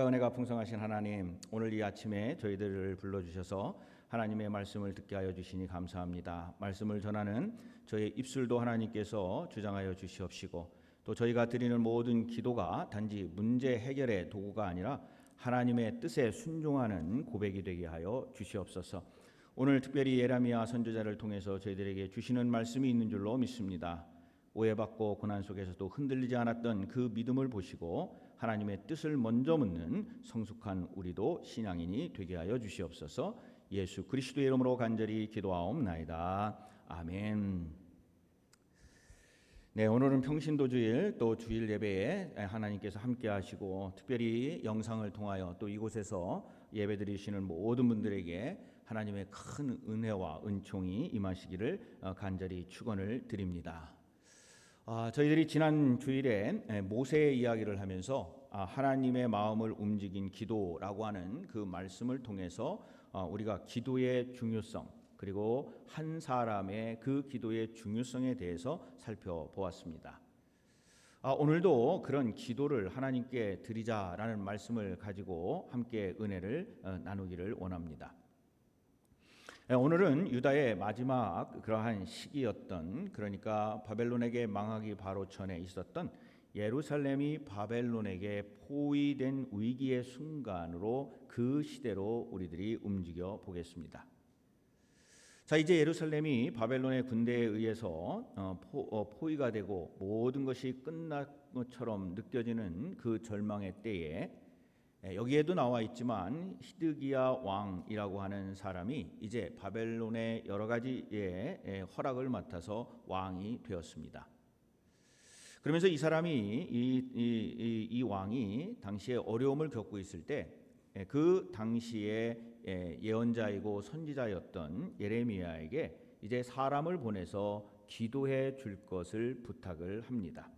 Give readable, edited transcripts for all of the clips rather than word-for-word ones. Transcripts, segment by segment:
사랑과 은혜가 풍성하신 하나님, 오늘 이 아침에 저희들을 불러주셔서 하나님의 말씀을 듣게 하여 주시니 감사합니다. 말씀을 전하는 저의 입술도 하나님께서 주장하여 주시옵시고, 또 저희가 드리는 모든 기도가 단지 문제 해결의 도구가 아니라 하나님의 뜻에 순종하는 고백이 되게 하여 주시옵소서. 오늘 특별히 예레미야 선지자를 통해서 저희들에게 주시는 말씀이 있는 줄로 믿습니다. 오해받고 고난 속에서도 흔들리지 않았던 그 믿음을 보시고 하나님의 뜻을 먼저 묻는 성숙한 우리도 신앙인이 되게 하여 주시옵소서. 예수 그리스도의 이름으로 간절히 기도하옵나이다. 아멘. 네, 오늘은 평신도주일 또 주일 예배에 하나님께서 함께 하시고 특별히 영상을 통하여 또 이곳에서 예배드리시는 모든 분들에게 하나님의 큰 은혜와 은총이 임하시기를 간절히 축원을 드립니다. 저희들이 지난 주일에 모세의 이야기를 하면서 하나님의 마음을 움직인 기도라고 하는 그 말씀을 통해서 우리가 기도의 중요성 그리고 한 사람의 그 기도의 중요성에 대해서 살펴보았습니다. 오늘도 그런 기도를 하나님께 드리자라는 말씀을 가지고 함께 은혜를 나누기를 원합니다. 오늘은 유다의 마지막 그러한 시기였던, 그러니까 바벨론에게 망하기 바로 전에 있었던 예루살렘이 바벨론에게 포위된 위기의 순간으로 그 시대로 우리들이 움직여 보겠습니다. 자, 이제 예루살렘이 바벨론의 군대에 의해서 포위가 되고 모든 것이 끝난 것처럼 느껴지는 그 절망의 때에 여기에도 나와 있지만 히드기야 왕이라고 하는 사람이 이제 바벨론의 여러 가지의 허락을 맡아서 왕이 되었습니다. 그러면서 이 사람이 이 왕이 당시에 어려움을 겪고 있을 때 그 당시에 예언자이고 선지자였던 예레미야에게 이제 사람을 보내서 기도해 줄 것을 부탁을 합니다.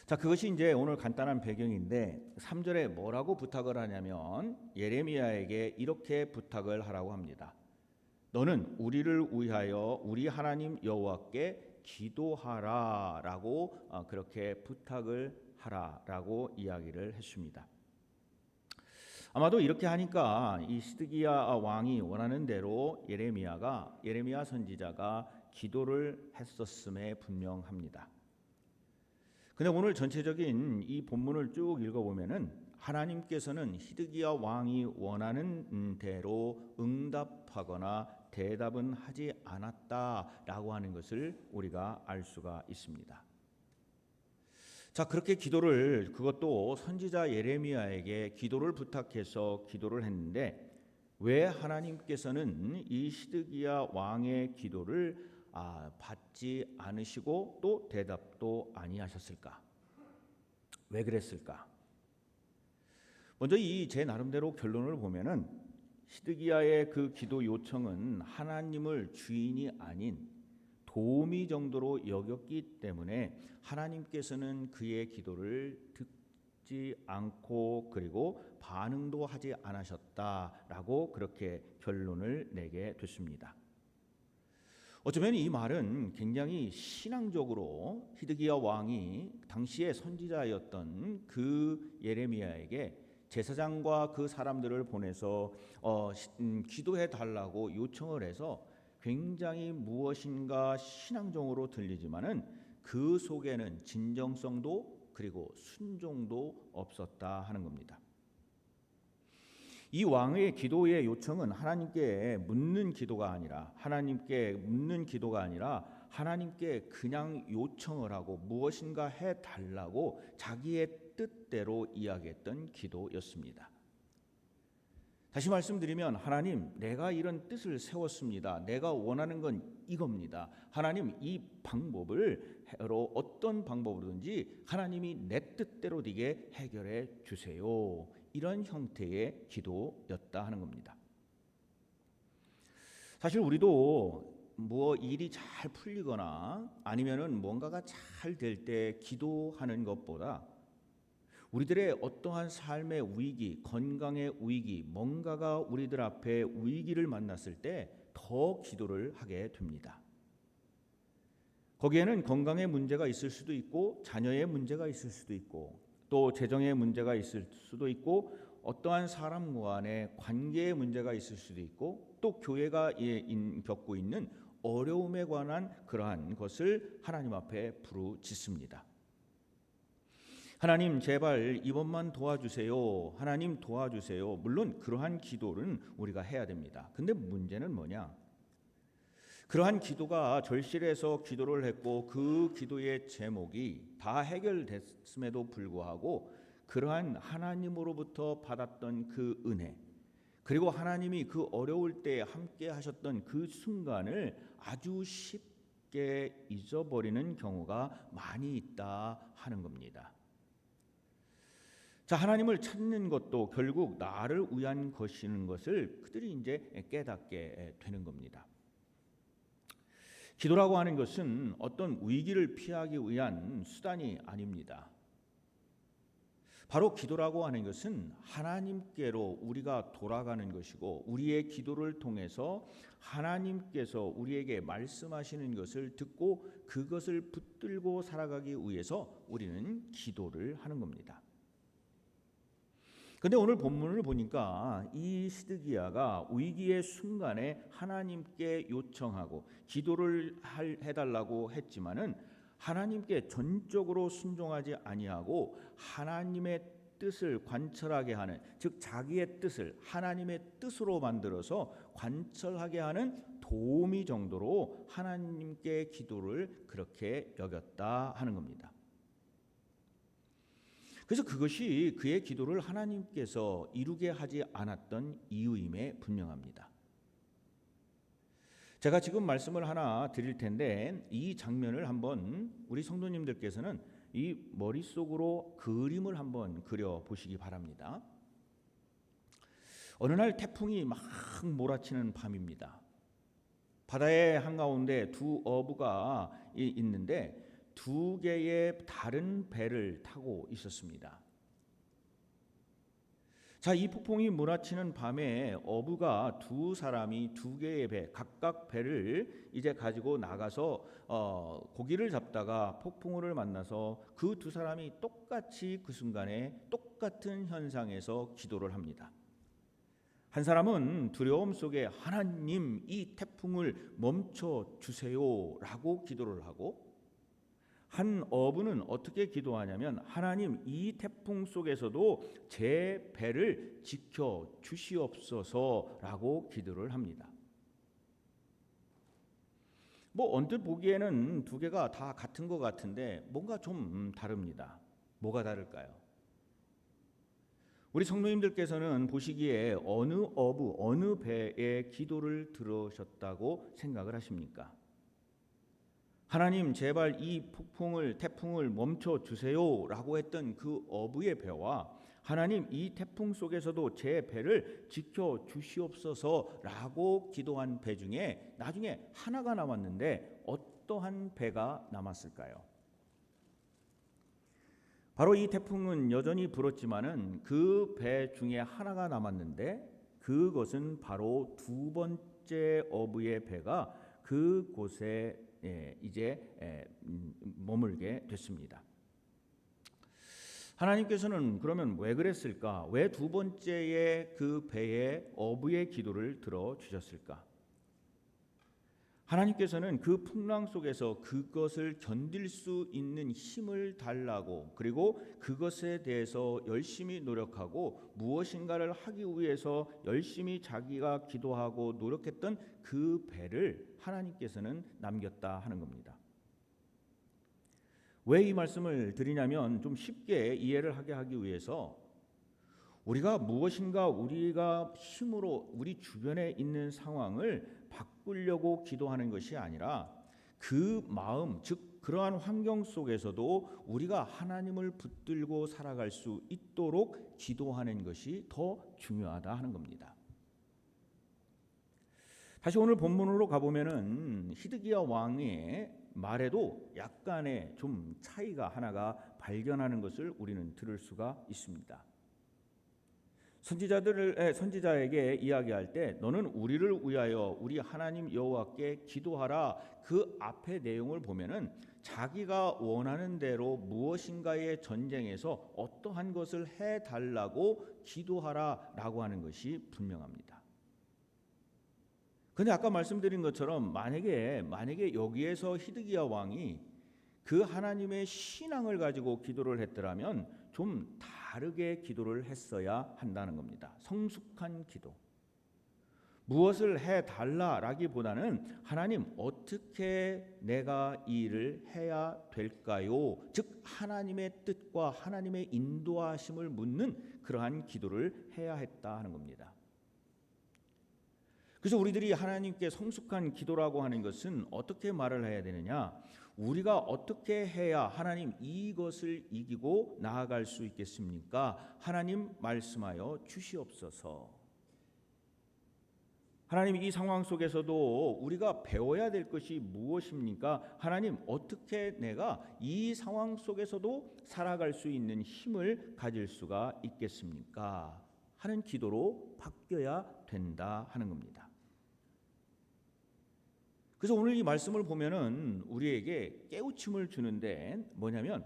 자, 그것이 이제 오늘 간단한 배경인데 3절에 뭐라고 부탁을 하냐면 예레미야에게 이렇게 부탁을 하라고 합니다. 너는 우리를 위하여 우리 하나님 여호와께 기도하라라고 그렇게 부탁을 하라라고 이야기를 했습니다. 아마도 이렇게 하니까 이 시드기야 왕이 원하는 대로 예레미야 선지자가 기도를 했었음에 분명합니다. 근데 오늘 전체적인 이 본문을 쭉 읽어보면은 하나님께서는 히드기야 왕이 원하는 대로 응답하거나 대답은 하지 않았다라고 하는 것을 우리가 알 수가 있습니다. 자, 그렇게 그것도 선지자 예레미야에게 기도를 부탁해서 기도를 했는데 왜 하나님께서는 이 히드기야 왕의 기도를 받지 않으시고 또 대답도 아니하셨을까? 왜 그랬을까? 먼저 이 제 나름대로 결론을 보면은 히드기야의 그 기도 요청은 하나님을 주인이 아닌 도우미 정도로 여겼기 때문에 하나님께서는 그의 기도를 듣지 않고 그리고 반응도 하지 않으셨다라고 그렇게 결론을 내게 됐습니다. 어쩌면 이 말은 굉장히 신앙적으로 히드기야 왕이 당시의 선지자였던 그 예레미야에게 제사장과 그 사람들을 보내서 기도해 달라고 요청을 해서 굉장히 무엇인가 신앙적으로 들리지만은 그 속에는 진정성도 그리고 순종도 없었다 하는 겁니다. 이 왕의 기도의 요청은 하나님께 묻는 기도가 아니라 하나님께 그냥 요청을 하고 무엇인가 해달라고 자기의 뜻대로 이야기했던 기도였습니다. 다시 말씀드리면 하나님, 내가 이런 뜻을 세웠습니다. 내가 원하는 건 이겁니다. 하나님, 이 방법으로 어떤 방법으로든지 하나님이 내 뜻대로 되게 해결해 주세요. 이런 형태의 기도였다 하는 겁니다. 사실 우리도 일이 잘 풀리거나 아니면은 뭔가가 잘 될 때 기도하는 것보다 우리들의 어떠한 삶의 위기, 건강의 위기, 뭔가가 우리들 앞에 위기를 만났을 때 더 기도를 하게 됩니다. 거기에는 건강의 문제가 있을 수도 있고 자녀의 문제가 있을 수도 있고 또 재정의 문제가 있을 수도 있고 어떠한 사람 간의 관계의 문제가 있을 수도 있고 또 교회가 겪고 있는 어려움에 관한 그러한 것을 하나님 앞에 부르짖습니다. 하나님 제발 이번만 도와주세요. 하나님 도와주세요. 물론 그러한 기도는 우리가 해야 됩니다. 근데 문제는 뭐냐? 그러한 기도가 절실해서 기도를 했고 그 기도의 제목이 다 해결됐음에도 불구하고 그러한 하나님으로부터 받았던 그 은혜 그리고 하나님이 그 어려울 때 함께 하셨던 그 순간을 아주 쉽게 잊어버리는 경우가 많이 있다 하는 겁니다. 자, 하나님을 찾는 것도 결국 나를 위한 것이는 것을 그들이 이제 깨닫게 되는 겁니다. 기도라고 하는 것은 어떤 위기를 피하기 위한 수단이 아닙니다. 바로 기도라고 하는 것은 하나님께로 우리가 돌아가는 것이고 우리의 기도를 통해서 하나님께서 우리에게 말씀하시는 것을 듣고 그것을 붙들고 살아가기 위해서 우리는 기도를 하는 겁니다. 근데 오늘 본문을 보니까 이 시드기야가 위기의 순간에 하나님께 요청하고 기도를 해달라고 했지만은 하나님께 전적으로 순종하지 아니하고 하나님의 뜻을 관철하게 하는, 즉 자기의 뜻을 하나님의 뜻으로 만들어서 관철하게 하는 도우미 정도로 하나님께 기도를 그렇게 여겼다 하는 겁니다. 그래서 그것이 그의 기도를 하나님께서 이루게 하지 않았던 이유임에 분명합니다. 제가 지금 말씀을 하나 드릴 텐데 이 장면을 한번 우리 성도님들께서는 이 머릿속으로 그림을 한번 그려 보시기 바랍니다. 어느 날 태풍이 막 몰아치는 밤입니다. 바다의 한가운데 두 어부가 있는데 두 개의 다른 배를 타고 있었습니다. 자, 이 폭풍이 몰아치는 밤에 어부가 두 사람이 두 개의 배, 각각 배를 이제 가지고 나가서 고기를 잡다가 폭풍우를 만나서 그 두 사람이 똑같이 그 순간에 똑같은 현상에서 기도를 합니다. 한 사람은 두려움 속에 하나님 이 태풍을 멈춰 주세요라고 기도를 하고 한 어부는 어떻게 기도하냐면 하나님 이 태풍 속에서도 제 배를 지켜 주시옵소서라고 기도를 합니다. 뭐 언뜻 보기에는 두 개가 다 같은 것 같은데 뭔가 좀 다릅니다. 뭐가 다를까요? 우리 성도님들께서는 보시기에 어느 어부, 어느 배의 기도를 들으셨다고 생각을 하십니까? 하나님 제발 이 태풍을 멈춰 주세요라고 했던 그 어부의 배와 하나님 이 태풍 속에서도 제 배를 지켜 주시옵소서라고 기도한 배 중에 나중에 하나가 남았는데 어떠한 배가 남았을까요? 바로 이 태풍은 여전히 불었지만은 그 배 중에 하나가 남았는데 그것은 바로 두 번째 어부의 배가 그곳에 이제 머물게 됐습니다. 하나님께서는 그러면 왜 그랬을까? 왜 두 번째의 그 배의 어부의 기도를 들어주셨을까? 하나님께서는 그 풍랑 속에서 그것을 견딜 수 있는 힘을 달라고 그리고 그것에 대해서 열심히 노력하고 무엇인가를 하기 위해서 열심히 자기가 기도하고 노력했던 그 배를 하나님께서는 남겼다 하는 겁니다. 왜 이 말씀을 드리냐면 좀 쉽게 이해를 하게 하기 위해서 우리가 무엇인가 우리가 힘으로 우리 주변에 있는 상황을 바꾸려고 기도하는 것이 아니라 그 마음, 즉 그러한 환경 속에서도 우리가 하나님을 붙들고 살아갈 수 있도록 기도하는 것이 더 중요하다 하는 겁니다. 다시 오늘 본문으로 가보면은 히드기야 왕의 말에도 약간의 좀 차이가 하나가 발견하는 것을 우리는 들을 수가 있습니다. 선지자에게 이야기할 때 너는 우리를 위하여 우리 하나님 여호와께 기도하라 그 앞의 내용을 보면은 자기가 원하는 대로 무엇인가의 전쟁에서 어떠한 것을 해달라고 기도하라라고 하는 것이 분명합니다. 근데 아까 말씀드린 것처럼 만약에 여기에서 히드기야 왕이 그 하나님의 신앙을 가지고 기도를 했더라면 좀 다르게 기도를 했어야 한다는 겁니다. 성숙한 기도. 무엇을 해달라라기보다는 하나님 어떻게 내가 이 일을 해야 될까요? 즉 하나님의 뜻과 하나님의 인도하심을 묻는 그러한 기도를 해야 했다 하는 겁니다. 그래서 우리들이 하나님께 성숙한 기도라고 하는 것은 어떻게 말을 해야 되느냐? 우리가 어떻게 해야 하나님 이것을 이기고 나아갈 수 있겠습니까? 하나님 말씀하여 주시옵소서. 하나님 이 상황 속에서도 우리가 배워야 될 것이 무엇입니까? 하나님 어떻게 내가 이 상황 속에서도 살아갈 수 있는 힘을 가질 수가 있겠습니까? 하는 기도로 바뀌어야 된다 하는 겁니다. 그래서 오늘 이 말씀을 보면은 우리에게 깨우침을 주는데 뭐냐면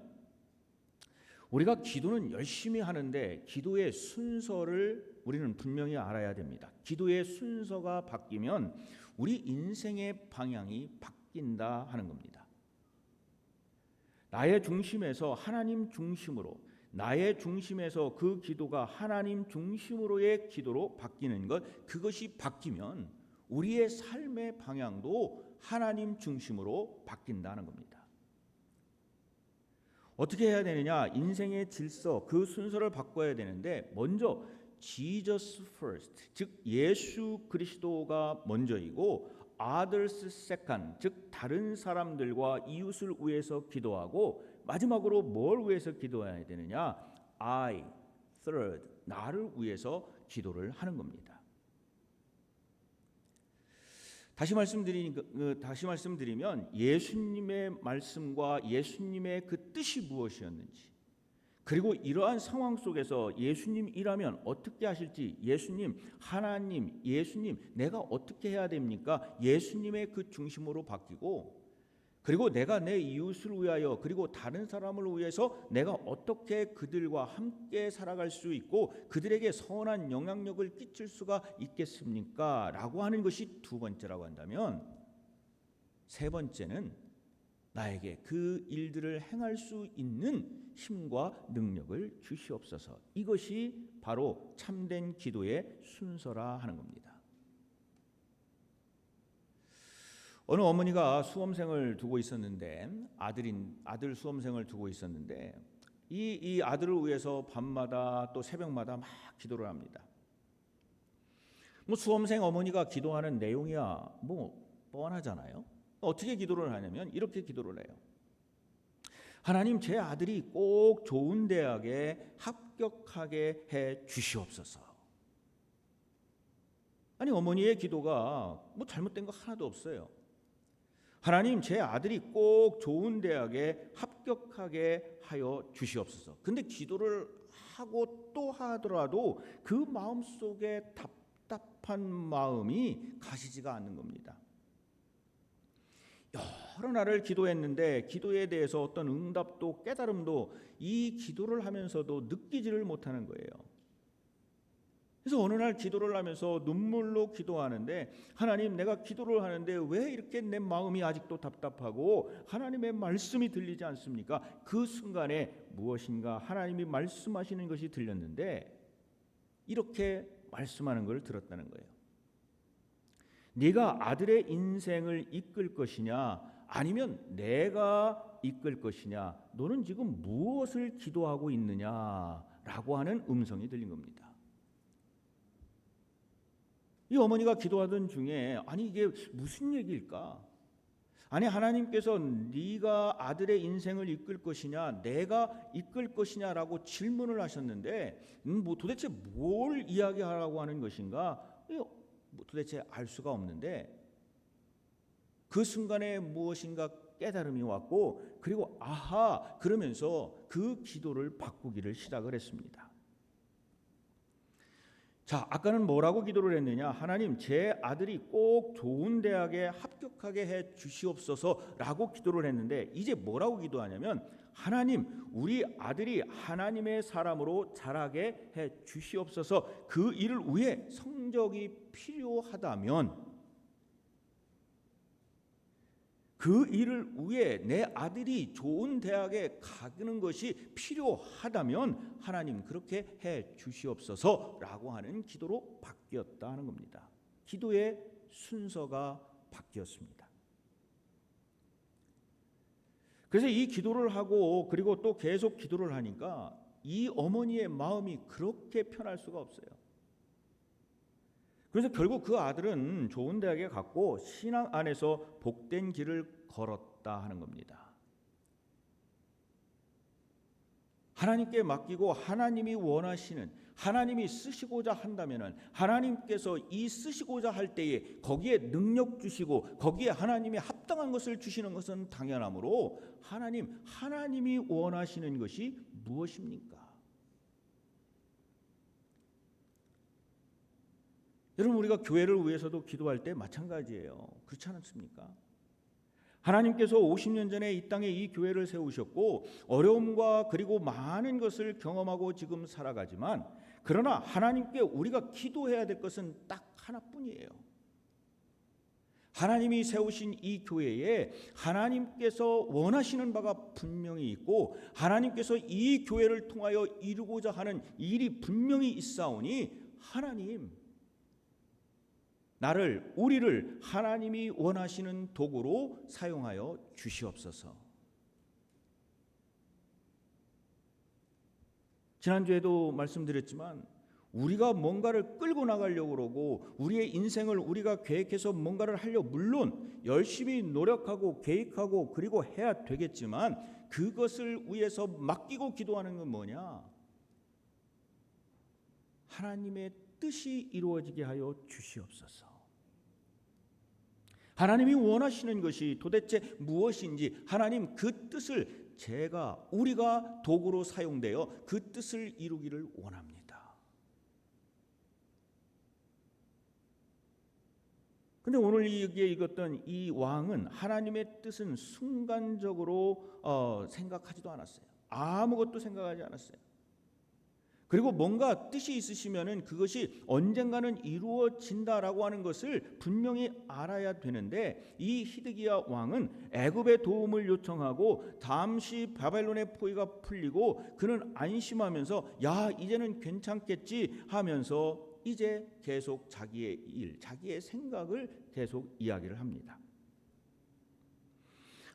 우리가 기도는 열심히 하는데 기도의 순서를 우리는 분명히 알아야 됩니다. 기도의 순서가 바뀌면 우리 인생의 방향이 바뀐다 하는 겁니다. 나의 중심에서 하나님 중심으로, 나의 중심에서 그 기도가 하나님 중심으로의 기도로 바뀌는 것, 그것이 바뀌면 우리의 삶의 방향도 하나님 중심으로 바뀐다는 겁니다. 어떻게 해야 되느냐? 인생의 질서, 그 순서를 바꿔야 되는데 먼저 Jesus first, 즉 예수 그리스도가 먼저이고 others second, 즉 다른 사람들과 이웃을 위해서 기도하고 마지막으로 뭘 위해서 기도해야 되느냐? I third, 나를 위해서 기도를 하는 겁니다. 다시 말씀드리면 예수님의 말씀과 예수님의 그 뜻이 무엇이었는지, 그리고 이러한 상황 속에서 예수님이라면 어떻게 하실지, 예수님, 하나님, 예수님, 내가 어떻게 해야 됩니까? 예수님의 그 중심으로 바뀌고, 그리고 내가 내 이웃을 위하여 그리고 다른 사람을 위해서 내가 어떻게 그들과 함께 살아갈 수 있고 그들에게 선한 영향력을 끼칠 수가 있겠습니까? 라고 하는 것이 두 번째라고 한다면, 세 번째는 나에게 그 일들을 행할 수 있는 힘과 능력을 주시옵소서. 이것이 바로 참된 기도의 순서라 하는 겁니다. 어느 어머니가 수험생을 두고 있었는데 아들 수험생을 두고 있었는데 이 아들을 위해서 밤마다 또 새벽마다 막 기도를 합니다. 수험생 어머니가 기도하는 내용이야 뻔하잖아요. 어떻게 기도를 하냐면 이렇게 기도를 해요. 하나님, 제 아들이 꼭 좋은 대학에 합격하게 해 주시옵소서. 아니, 어머니의 기도가 잘못된 거 하나도 없어요. 하나님, 제 아들이 꼭 좋은 대학에 합격하게 하여 주시옵소서. 근데 기도를 하고 또 하더라도 그 마음속에 답답한 마음이 가시지가 않는 겁니다. 여러 날을 기도했는데 기도에 대해서 어떤 응답도 깨달음도 이 기도를 하면서도 느끼지를 못하는 거예요. 그래서 어느 날 기도를 하면서 눈물로 기도하는데, 하나님, 내가 기도를 하는데 왜 이렇게 내 마음이 아직도 답답하고 하나님의 말씀이 들리지 않습니까? 그 순간에 무엇인가 하나님이 말씀하시는 것이 들렸는데 이렇게 말씀하는 걸 들었다는 거예요. 네가 아들의 인생을 이끌 것이냐 아니면 내가 이끌 것이냐, 너는 지금 무엇을 기도하고 있느냐라고 하는 음성이 들린 겁니다. 이 어머니가 기도하던 중에 아니 이게 무슨 얘기일까? 아니, 하나님께서 네가 아들의 인생을 이끌 것이냐 내가 이끌 것이냐라고 질문을 하셨는데 도대체 뭘 이야기하라고 하는 것인가 도대체 알 수가 없는데, 그 순간에 무엇인가 깨달음이 왔고, 그리고 아하 그러면서 그 기도를 바꾸기를 시작을 했습니다. 자, 아까는 뭐라고 기도를 했느냐? 하나님, 제 아들이 꼭 좋은 대학에 합격하게 해 주시옵소서라고 기도를 했는데, 이제 뭐라고 기도하냐면, 하나님, 우리 아들이 하나님의 사람으로 자라게 해 주시옵소서. 그 일을 위해 성적이 필요하다면, 그 일을 위해 내 아들이 좋은 대학에 가는 것이 필요하다면 하나님 그렇게 해 주시옵소서라고 하는 기도로 바뀌었다는 겁니다. 기도의 순서가 바뀌었습니다. 그래서 이 기도를 하고 그리고 또 계속 기도를 하니까 이 어머니의 마음이 그렇게 편할 수가 없어요. 그래서 결국 그 아들은 좋은 대학에 갔고 신앙 안에서 복된 길을 걸었다 하는 겁니다. 하나님께 맡기고 하나님이 원하시는, 하나님이 쓰시고자 한다면은 하나님께서 이 쓰시고자 할 때에 거기에 능력 주시고 거기에 하나님이 합당한 것을 주시는 것은 당연하므로 하나님이 원하시는 것이 무엇입니까? 여러분, 우리가 교회를 위해서도 기도할 때 마찬가지예요. 그렇지 않습니까? 하나님께서 50년 전에 이 땅에 이 교회를 세우셨고 어려움과 그리고 많은 것을 경험하고 지금 살아가지만, 그러나 하나님께 우리가 기도해야 될 것은 딱 하나뿐이에요. 하나님이 세우신 이 교회에 하나님께서 원하시는 바가 분명히 있고 하나님께서 이 교회를 통하여 이루고자 하는 일이 분명히 있사오니, 하나님, 우리를 하나님이 원하시는 도구로 사용하여 주시옵소서. 지난주에도 말씀드렸지만 우리가 뭔가를 끌고 나가려고 그러고 우리의 인생을 우리가 계획해서 뭔가를 하려고 물론 열심히 노력하고 계획하고 그리고 해야 되겠지만 그것을 위해서 맡기고 기도하는 건 뭐냐? 하나님의 뜻이 이루어지게 하여 주시옵소서. 하나님이 원하시는 것이 도대체 무엇인지 하나님 그 뜻을 우리가 도구로 사용되어 그 뜻을 이루기를 원합니다. 근데 오늘 여기에 읽었던 이 왕은 하나님의 뜻은 순간적으로 생각하지도 않았어요. 아무것도 생각하지 않았어요. 그리고 뭔가 뜻이 있으시면은 그것이 언젠가는 이루어진다라고 하는 것을 분명히 알아야 되는데, 이 히드기야 왕은 애굽의 도움을 요청하고 잠시 바벨론의 포위가 풀리고 그는 안심하면서 야, 이제는 괜찮겠지 하면서 이제 계속 자기의 생각을 계속 이야기를 합니다.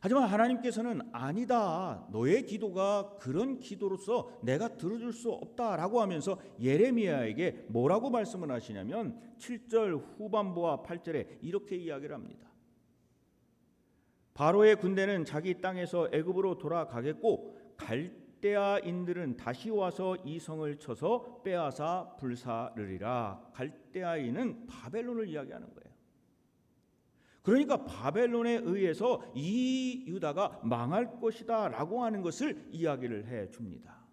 하지만 하나님께서는 아니다, 너의 기도가 그런 기도로서 내가 들어줄 수 없다라고 하면서 예레미야에게 뭐라고 말씀을 하시냐면 7절 후반부와 8절에 이렇게 이야기를 합니다. 바로의 군대는 자기 땅에서 애굽으로 돌아가겠고 갈대아인들은 다시 와서 이 성을 쳐서 빼앗아 불사르리라. 갈대아인은 바벨론을 이야기하는 거예요. 그러니까 바벨론에 의해서 이 유다가 망할 것이다 라고 하는 것을 이야기를 해줍니다.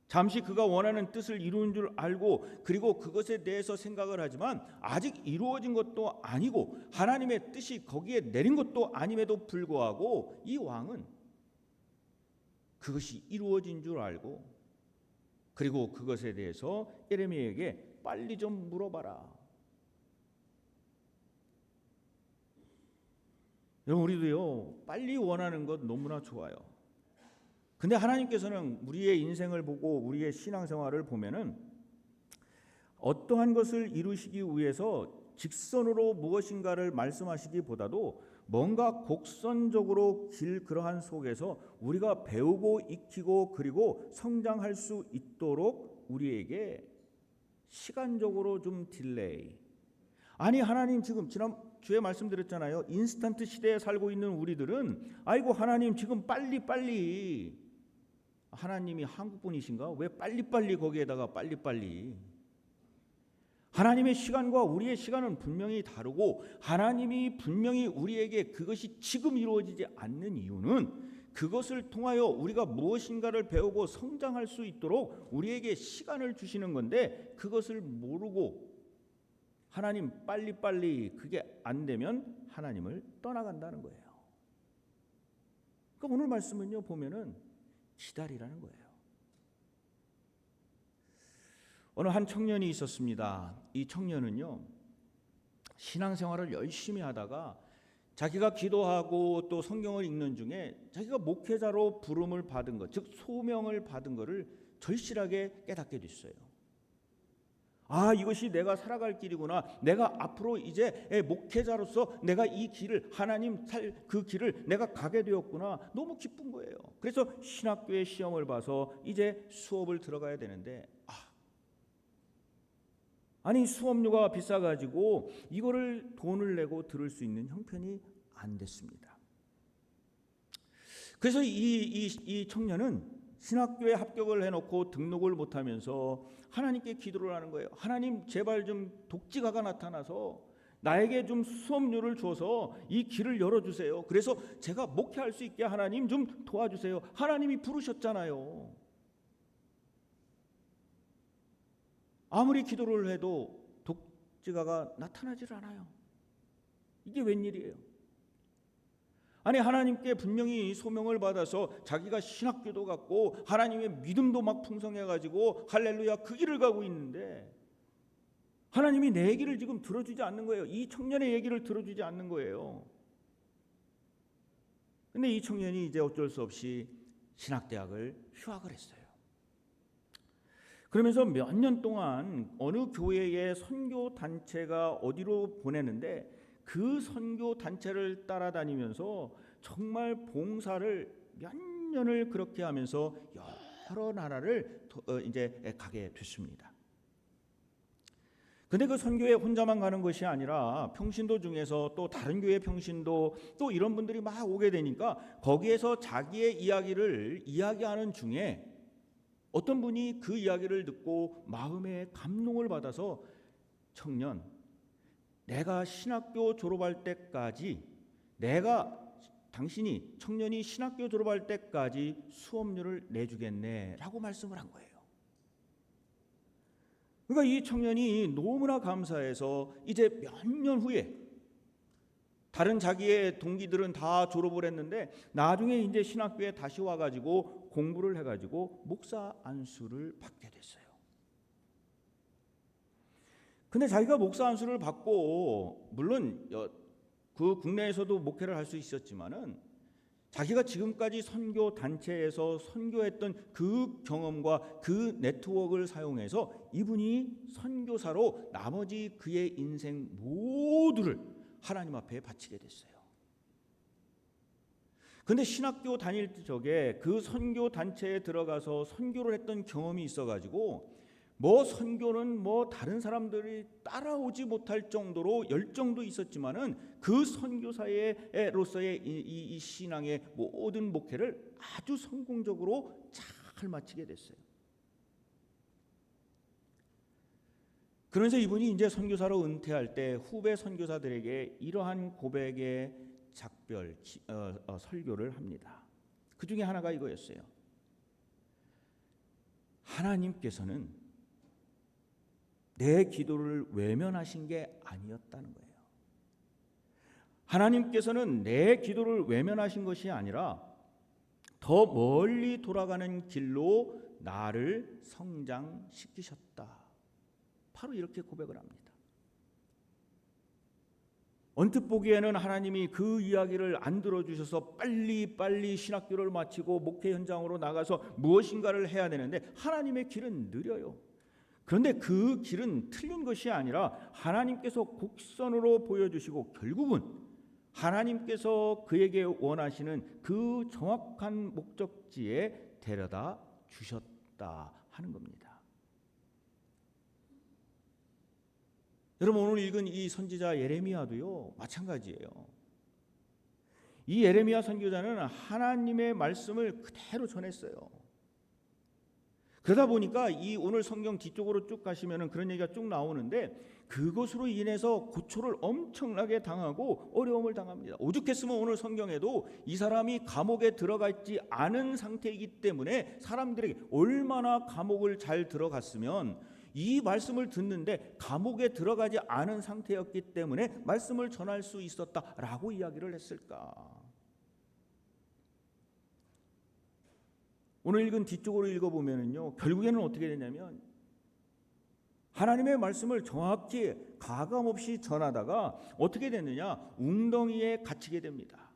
잠시 그가 원하는 뜻을 이루는 줄 알고 그리고 그것에 대해서 생각을 하지만 아직 이루어진 것도 아니고 하나님의 뜻이 거기에 내린 것도 아님에도 불구하고 이 왕은 그것이 이루어진 줄 알고 그리고 그것에 대해서 예레미야에게 빨리 좀 물어봐라. 여러분, 우리도요 빨리 원하는 것 너무나 좋아요. 근데 하나님께서는 우리의 인생을 보고 우리의 신앙생활을 보면은 어떠한 것을 이루시기 위해서 직선으로 무엇인가를 말씀하시기보다도 뭔가 곡선적으로 길 그러한 속에서 우리가 배우고 익히고 그리고 성장할 수 있도록 우리에게 시간적으로 좀 딜레이. 아니, 하나님 지금 지난주에 말씀드렸잖아요. 인스턴트 시대에 살고 있는 우리들은 아이고 하나님 지금 빨리 하나님이 한국 분이신가? 왜 빨리빨리 거기에다가 빨리빨리. 하나님의 시간과 우리의 시간은 분명히 다르고 하나님이 분명히 우리에게 그것이 지금 이루어지지 않는 이유는 그것을 통하여 우리가 무엇인가를 배우고 성장할 수 있도록 우리에게 시간을 주시는 건데, 그것을 모르고 하나님 빨리빨리 그게 안 되면 하나님을 떠나간다는 거예요. 그러니까 오늘 말씀은요, 보면은 기다리라는 거예요. 어느 한 청년이 있었습니다. 이 청년은요, 신앙생활을 열심히 하다가 자기가 기도하고 또 성경을 읽는 중에 자기가 목회자로 부름을 받은 것, 즉 소명을 받은 것을 절실하게 깨닫게 됐어요. 아, 이것이 내가 살아갈 길이구나. 내가 앞으로 이제 목회자로서 내가 이 길을, 하나님 그 길을 내가 가게 되었구나. 너무 기쁜 거예요. 그래서 신학교에 시험을 봐서 이제 수업을 들어가야 되는데, 아니 수업료가 비싸가지고 이거를 돈을 내고 들을 수 있는 형편이 안 됐습니다. 그래서 이 청년은 신학교에 합격을 해놓고 등록을 못하면서 하나님께 기도를 하는 거예요. 하나님, 제발 좀 독지가가 나타나서 나에게 좀 수업료를 줘서 이 길을 열어주세요. 그래서 제가 목회할 수 있게 하나님 좀 도와주세요. 하나님이 부르셨잖아요. 아무리 기도를 해도 독지가가 나타나질 않아요. 이게 웬일이에요? 아니, 하나님께 분명히 소명을 받아서 자기가 신학교도 갖고 하나님의 믿음도 막 풍성해가지고 할렐루야 그 길을 가고 있는데 하나님이 내 얘기를 지금 들어주지 않는 거예요. 이 청년의 얘기를 들어주지 않는 거예요. 근데 이 청년이 이제 어쩔 수 없이 신학대학을 휴학을 했어요. 그러면서 몇 년 동안 어느 교회의 선교 단체가 어디로 보내는데 그 선교 단체를 따라다니면서 정말 봉사를 몇 년을 그렇게 하면서 여러 나라를 이제 가게 됐습니다. 근데 그 선교에 혼자만 가는 것이 아니라 평신도 중에서 또 다른 교회 평신도 또 이런 분들이 막 오게 되니까 거기에서 자기의 이야기를 이야기하는 중에 어떤 분이 그 이야기를 듣고 마음에 감동을 받아서 청년, 내가 신학교 졸업할 때까지 당신이 청년이 신학교 졸업할 때까지 수업료를 내주겠네 라고 말씀을 한 거예요. 그러니까 이 청년이 너무나 감사해서 이제 몇 년 후에 다른 자기의 동기들은 다 졸업을 했는데 나중에 이제 신학교에 다시 와가지고 공부를 해가지고 목사 안수를 받게 됐어요. 근데 자기가 목사 안수를 받고 물론 그 국내에서도 목회를 할 수 있었지만은 자기가 지금까지 선교 단체에서 선교했던 그 경험과 그 네트워크를 사용해서 이분이 선교사로 나머지 그의 인생 모두를 하나님 앞에 바치게 됐어요. 근데 신학교 다닐 적에 그 선교 단체에 들어가서 선교를 했던 경험이 있어가지고 뭐 선교는 뭐 다른 사람들이 따라오지 못할 정도로 열정도 있었지만은 그 선교사로서의 이 신앙의 모든 목회를 아주 성공적으로 잘 마치게 됐어요. 그러면서 이분이 이제 선교사로 은퇴할 때 후배 선교사들에게 이러한 고백의 작별 설교를 합니다. 그 중에 하나가 이거였어요. 하나님께서는 내 기도를 외면하신 게 아니었다는 거예요. 하나님께서는 내 기도를 외면하신 것이 아니라 더 멀리 돌아가는 길로 나를 성장시키셨다. 바로 이렇게 고백을 합니다. 언뜻 보기에는 하나님이 그 이야기를 안 들어주셔서 빨리 신학교를 마치고 목회 현장으로 나가서 무엇인가를 해야 되는데 하나님의 길은 느려요. 그런데 그 길은 틀린 것이 아니라 하나님께서 곡선으로 보여주시고 결국은 하나님께서 그에게 원하시는 그 정확한 목적지에 데려다 주셨다 하는 겁니다. 여러분, 오늘 읽은 이 선지자 예레미야도요 마찬가지예요. 이 예레미야 선교자는 하나님의 말씀을 그대로 전했어요. 그러다 보니까 이 오늘 성경 뒤쪽으로 쭉 가시면은 그런 얘기가 쭉 나오는데, 그것으로 인해서 고초를 엄청나게 당하고 어려움을 당합니다. 오죽했으면 오늘 성경에도 이 사람이 감옥에 들어가 있지 않은 상태이기 때문에 사람들에게 얼마나 감옥을 잘 들어갔으면 이 말씀을 듣는데 감옥에 들어가지 않은 상태였기 때문에 말씀을 전할 수 있었다라고 이야기를 했을까. 오늘 읽은 뒤쪽으로 읽어보면요, 결국에는 어떻게 되냐면 하나님의 말씀을 정확히 가감없이 전하다가 어떻게 됐느냐, 웅덩이에 갇히게 됩니다.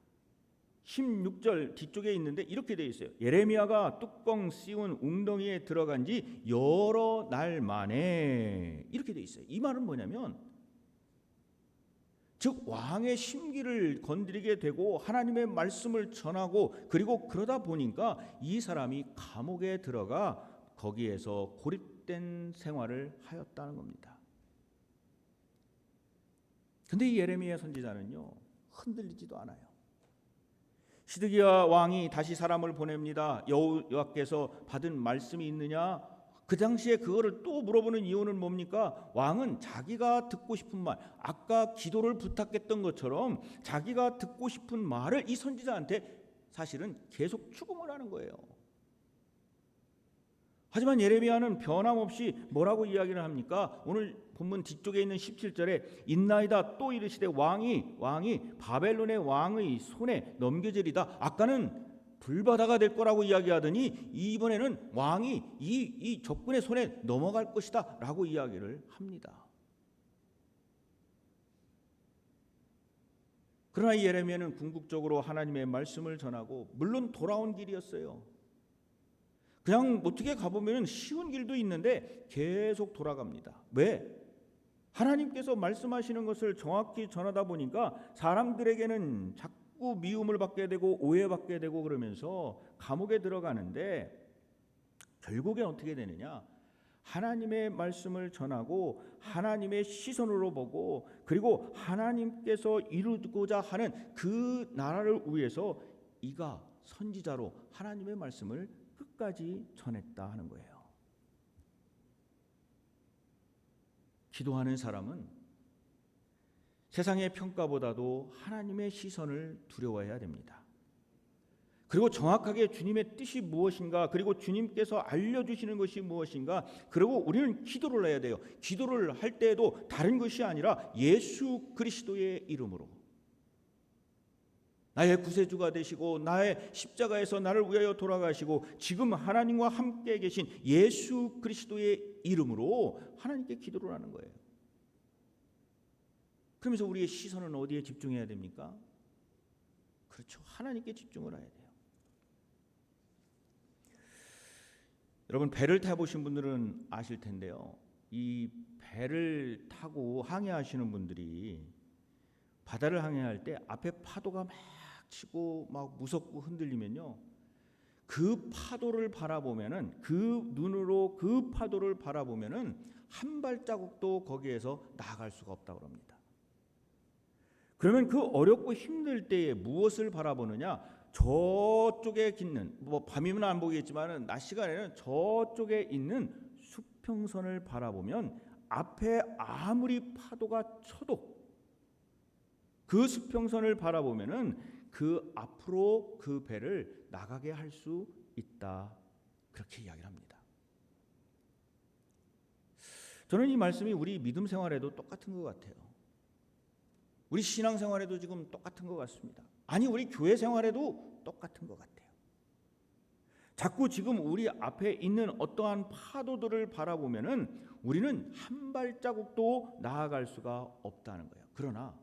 16절 뒤쪽에 있는데 이렇게 되어 있어요. 예레미야가 뚜껑 씌운 웅덩이에 들어간 지 여러 날 만에, 이렇게 되어 있어요. 이 말은 뭐냐면, 즉 왕의 심기를 건드리게 되고 하나님의 말씀을 전하고, 그리고 그러다 보니까 이 사람이 감옥에 들어가 거기에서 고립된 생활을 하였다는 겁니다. 근데 이 예레미야 선지자는요, 흔들리지도 않아요. 시드기야 왕이 다시 사람을 보냅니다. 여호와께서 받은 말씀이 있느냐? 그 당시에 그거를 또 물어보는 이유는 뭡니까? 왕은 자기가 듣고 싶은 말, 아까 기도를 부탁했던 것처럼 자기가 듣고 싶은 말을 이 선지자한테 사실은 계속 추궁을 하는 거예요. 하지만 예레미야는 변함없이 뭐라고 이야기를 합니까? 오늘 본문 뒤쪽에 있는 17절에 있나이다 또 이르시되 왕이 바벨론의 왕의 손에 넘겨지리다. 아까는 불바다가 될 거라고 이야기하더니 이번에는 왕이 이 적군의 손에 넘어갈 것이다 라고 이야기를 합니다. 그러나 이 예레미야는 궁극적으로 하나님의 말씀을 전하고, 물론 돌아온 길이었어요. 그냥 어떻게 가보면 쉬운 길도 있는데 계속 돌아갑니다. 왜? 하나님께서 말씀하시는 것을 정확히 전하다 보니까 사람들에게는 자꾸 미움을 받게 되고 오해받게 되고 그러면서 감옥에 들어가는데, 결국엔 어떻게 되느냐? 하나님의 말씀을 전하고 하나님의 시선으로 보고, 그리고 하나님께서 이루고자 하는 그 나라를 위해서 이가 선지자로 하나님의 말씀을 끝까지 전했다 하는 거예요. 기도하는 사람은 세상의 평가보다도 하나님의 시선을 두려워해야 됩니다. 그리고 정확하게 주님의 뜻이 무엇인가, 그리고 주님께서 알려주시는 것이 무엇인가, 그리고 우리는 기도를 해야 돼요. 기도를 할 때에도 다른 것이 아니라 예수 그리스도의 이름으로, 나의 구세주가 되시고 나의 십자가에서 나를 위하여 돌아가시고 지금 하나님과 함께 계신 예수 그리스도의 이름으로 하나님께 기도를 하는 거예요. 그러면서 우리의 시선은 어디에 집중해야 됩니까? 그렇죠, 하나님께 집중을 해야 돼요. 여러분, 배를 타보신 분들은 아실 텐데요, 이 배를 타고 항해하시는 분들이 바다를 항해할 때 앞에 파도가 막 치고 막 무섭고 흔들리면요, 그 파도를 바라보면은, 그 눈으로 그 파도를 바라보면은 한 발자국도 거기에서 나아갈 수가 없다고 합니다. 그러면 그 어렵고 힘들 때에 무엇을 바라보느냐? 저쪽에 있는, 밤이면 안 보이겠지만은 낮 시간에는 저쪽에 있는 수평선을 바라보면 앞에 아무리 파도가 쳐도 그 수평선을 바라보면은 그 앞으로 그 배를 나가게 할 수 있다, 그렇게 이야기를 합니다. 저는 이 말씀이 우리 믿음 생활에도 똑같은 것 같아요. 우리 신앙 생활에도 지금 똑같은 것 같습니다. 아니, 우리 교회 생활에도 똑같은 것 같아요. 자꾸 지금 우리 앞에 있는 어떠한 파도들을 바라보면은 우리는 한 발자국도 나아갈 수가 없다는 거예요. 그러나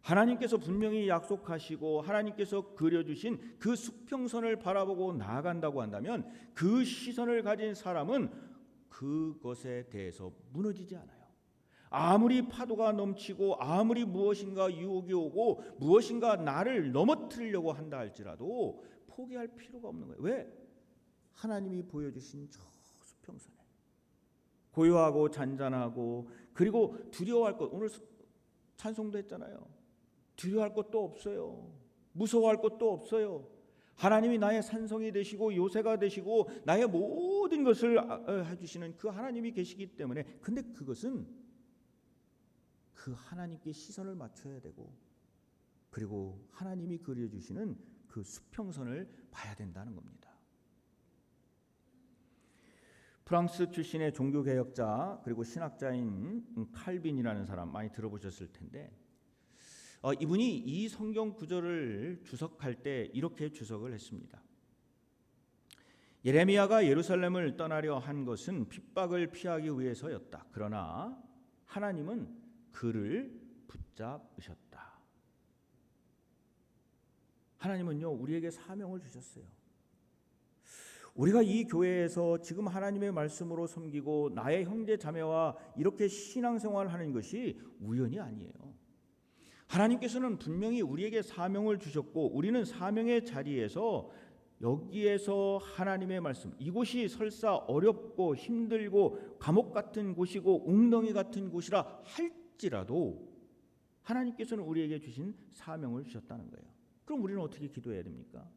하나님께서 분명히 약속하시고 하나님께서 그려주신 그 수평선을 바라보고 나아간다고 한다면 그 시선을 가진 사람은 그것에 대해서 무너지지 않아요. 아무리 파도가 넘치고 아무리 무엇인가 유혹이 오고 무엇인가 나를 넘어뜨리려고 한다 할지라도 포기할 필요가 없는 거예요. 왜? 하나님이 보여주신 저 수평선에 고요하고 잔잔하고, 그리고 두려워할 것, 오늘 찬송도 했잖아요. 두려워할 것도 없어요. 무서워할 것도 없어요. 하나님이 나의 산성이 되시고 요새가 되시고 나의 모든 것을 해주시는 그 하나님이 계시기 때문에, 근데 그것은 그 하나님께 시선을 맞춰야 되고, 그리고 하나님이 그려주시는 그 수평선을 봐야 된다는 겁니다. 프랑스 출신의 종교개혁자 그리고 신학자인 칼빈이라는 사람 많이 들어보셨을 텐데, 이분이 이 성경 구절을 주석할 때 이렇게 주석을 했습니다. 예레미야가 예루살렘을 떠나려 한 것은 핍박을 피하기 위해서였다. 그러나 하나님은 그를 붙잡으셨다. 하나님은요, 우리에게 사명을 주셨어요. 우리가 이 교회에서 지금 하나님의 말씀으로 섬기고 나의 형제 자매와 이렇게 신앙생활을 하는 것이 우연이 아니에요. 하나님께서는 분명히 우리에게 사명을 주셨고, 우리는 사명의 자리에서 여기에서 하나님의 말씀, 이곳이 설사 어렵고 힘들고 감옥 같은 곳이고 웅덩이 같은 곳이라 할지라도 하나님께서는 우리에게 주신 사명을 주셨다는 거예요. 그럼 우리는 어떻게 기도해야 됩니까?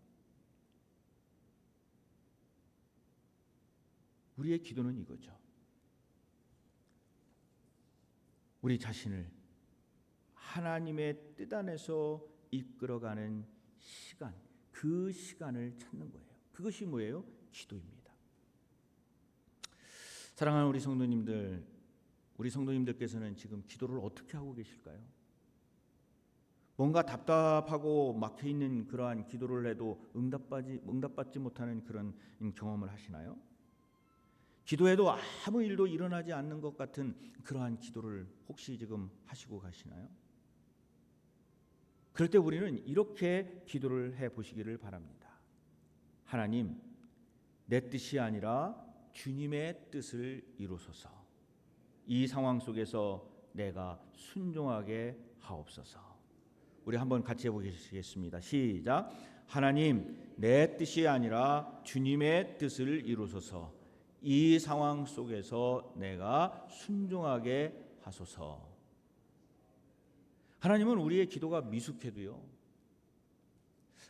우리의 기도는 이거죠. 우리 자신을 하나님의 뜻 안에서 이끌어가는 시간, 그 시간을 찾는 거예요. 그것이 뭐예요? 기도입니다. 사랑하는 우리 성도님들, 우리 성도님들께서는 지금 기도를 어떻게 하고 계실까요? 뭔가 답답하고 막혀있는 그러한 기도를 해도 응답받지 못하는 그런 경험을 하시나요? 기도해도 아무 일도 일어나지 않는 것 같은 그러한 기도를 혹시 지금 하시고 가시나요? 그럴 때 우리는 이렇게 기도를 해보시기를 바랍니다. 하나님, 내 뜻이 아니라 주님의 뜻을 이루소서. 이 상황 속에서 내가 순종하게 하옵소서. 우리 한번 같이 해보시겠습니다. 시작. 하나님, 내 뜻이 아니라 주님의 뜻을 이루소서. 이 상황 속에서 내가 순종하게 하소서. 하나님은 우리의 기도가 미숙해도요,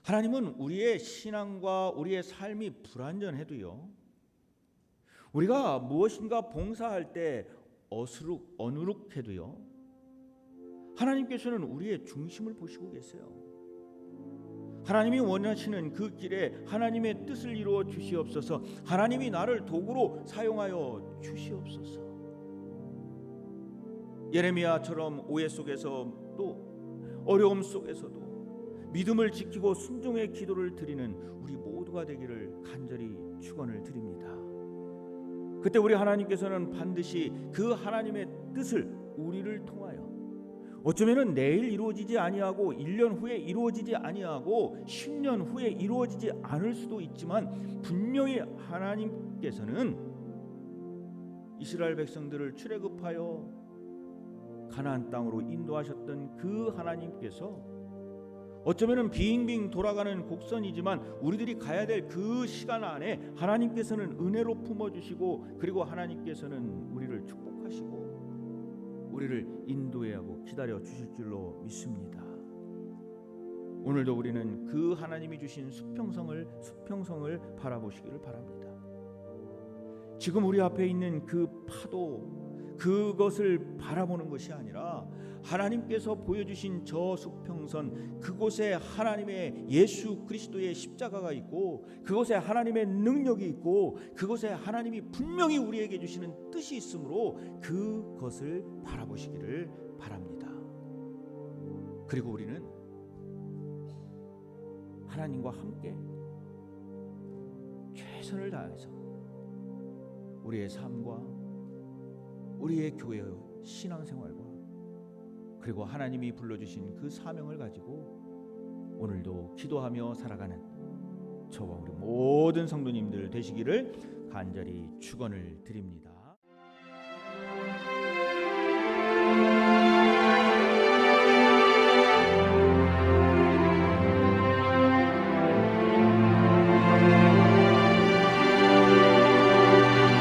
하나님은 우리의 신앙과 우리의 삶이 불완전해도요, 우리가 무엇인가 봉사할 때 어누룩해도요, 하나님께서는 우리의 중심을 보시고 계세요. 하나님이 원하시는 그 길에 하나님의 뜻을 이루어 주시옵소서. 하나님이 나를 도구로 사용하여 주시옵소서. 예레미야처럼 오해 속에서 또 어려움 속에서도 믿음을 지키고 순종의 기도를 드리는 우리 모두가 되기를 간절히 축원을 드립니다. 그때 우리 하나님께서는 반드시 그 하나님의 뜻을 우리를 통하여, 어쩌면은 내일 이루어지지 아니하고 1년 후에 이루어지지 아니하고 10년 후에 이루어지지 않을 수도 있지만, 분명히 하나님께서는 이스라엘 백성들을 출애굽하여 가나안 땅으로 인도하셨던 그 하나님께서, 어쩌면은 빙빙 돌아가는 곡선이지만 우리들이 가야 될 그 시간 안에 하나님께서는 은혜로 품어주시고, 그리고 하나님께서는 우리를 축복하시고 우리를 인도해야 하고 기다려 주실 줄로 믿습니다. 오늘도 우리는 그 하나님이 주신 수평성을 바라보시기를 바랍니다. 지금 우리 앞에 있는 그 파도, 그것을 바라보는 것이 아니라 하나님께서 보여주신 저 수평선, 그곳에 하나님의 예수 그리스도의 십자가가 있고, 그곳에 하나님의 능력이 있고, 그곳에 하나님이 분명히 우리에게 주시는 뜻이 있으므로 그것을 바라보시기를 바랍니다. 그리고 우리는 하나님과 함께 최선을 다해서 우리의 삶과 우리의 교회의 신앙생활과 그리고 하나님이 불러주신 그 사명을 가지고 오늘도 기도하며 살아가는 저와 우리 모든 성도님들 되시기를 간절히 축원을 드립니다.